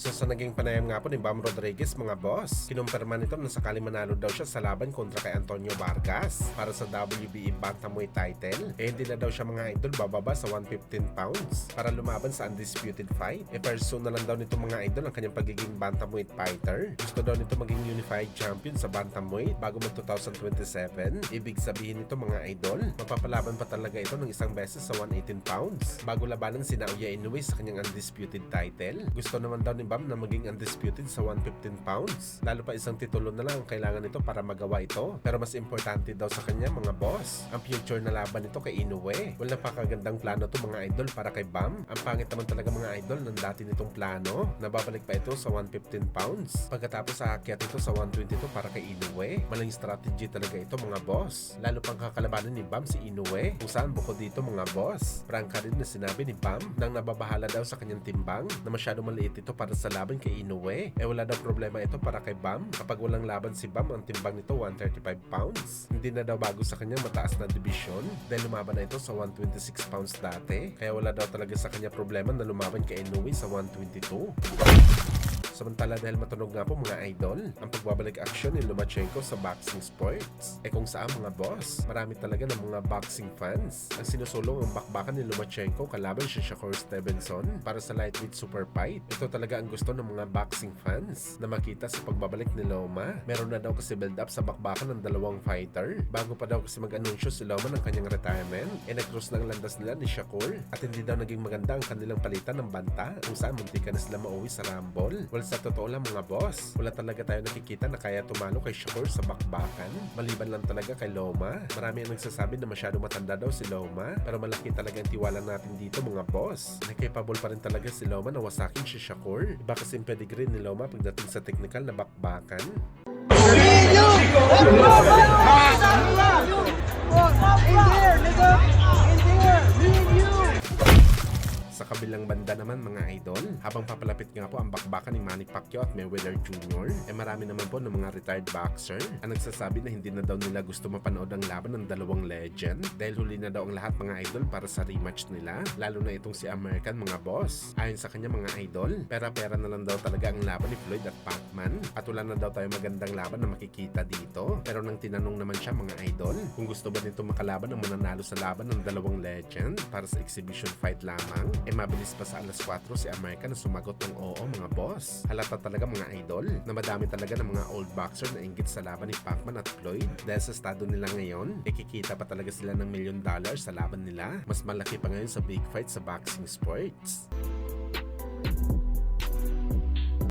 So sa naging panayam nga po ni Bam Rodriguez mga boss, kinumpirma nito na sakaling manalo daw siya sa laban kontra kay Antonio Vargas para sa WBE Bantamweight title, hindi na daw siya mga idol bababa sa 115 pounds para lumaban sa undisputed fight. First soon na lang daw nito mga idol ang kanyang pagiging Bantamweight fighter. Gusto daw nito maging unified champion sa Bantamweight bago mag 2027. Ibig sabihin nito mga idol, mapapalaban pa talaga ito ng isang beses sa 118 pounds bago labanan si Naoya Inoue sa kanyang undisputed title. Gusto naman daw ni Bam na maging undisputed sa 115 pounds. Lalo pa isang titulo na lang ang kailangan nito para magawa ito. Pero mas importante daw sa kanya mga boss, ang future na laban nito kay Inoue. Wala pa kagandang plano to mga idol para kay Bam. Ang pangit naman talaga mga idol ng dati nitong plano. Nababalik pa ito sa 115 pounds. Pagkatapos sa aakyat ito sa 122 para kay Inoue. Maling strategy talaga ito mga boss. Lalo pang kakalabanan ni Bam si Inoue. Kung saan bukod dito mga boss, prangka rin na sinabi ni Bam nang nababahala daw sa kanyang timbang na masyado maliit ito para sa laban kay Inoue. Wala daw problema ito para kay Bam. Kapag walang laban si Bam, ang timbang nito 135 pounds. Hindi na daw bago sa kanya mataas na division dahil lumaban na ito sa 126 pounds dati. Kaya wala daw talaga sa kanya problema na lumaban kay Inoue sa 122. Samantala dahil matunog nga po mga idol ang pagbabalik aksyon ni Lomachenko sa boxing sports, kung saan mga boss, marami talaga ng mga boxing fans ang sinusulong ang bakbakan ni Lomachenko kalaban si Shakur Stevenson para sa lightweight super fight. Ito talaga ang gusto ng mga boxing fans na makita sa pagbabalik ni Loma. Meron na daw kasi build up sa bakbakan ng dalawang fighter bago pa daw kasi mag-anunsyo si Loma ng kanyang retirement. Nag-cross ng landas nila ni Shakur at hindi daw naging maganda ang kanilang palitan ng banta kung saan muntika na sila mauwi sa Rumble. Well, sa totoo lang mga boss, wala talaga tayo nakikita na kaya tumalo kay Shakur sa bakbakan. Maliban lang talaga kay Loma. Marami ang nagsasabi na masyado matanda daw si Loma, pero malaki talaga ang tiwala natin dito mga boss. Capable pa rin talaga si Loma na wasakin si Shakur. Iba kasi yung pedigree ni Loma pagdating sa technical na bakbakan. Sa kabilang banda naman mga idol, habang papalapit nga po ang bakbakan ni Manny Pacquiao at Mayweather Jr., marami naman po ng mga retired boxer ang nagsasabi na hindi na daw nila gusto mapanood ang laban ng dalawang legend dahil huli na daw ang lahat mga idol para sa rematch nila, lalo na itong si American mga boss. Ayon sa kanya mga idol, pera-pera na lang daw talaga ang laban ni Floyd at Pacman at wala na daw tayo magandang laban na makikita dito. Pero nang tinanong naman siya mga idol kung gusto ba nito makalaban ang mananalo sa laban ng dalawang legend para sa exhibition fight lamang, mabilis pa sa alas 4 si America na sumagot ng oo mga boss. Halata talaga mga idol na madami talaga ng mga old boxer na inggit sa laban ni Pacman at Floyd dahil sa estado nila ngayon, kikita pa talaga sila ng $1 million sa laban nila. Mas malaki pa ngayon sa big fight sa boxing sports.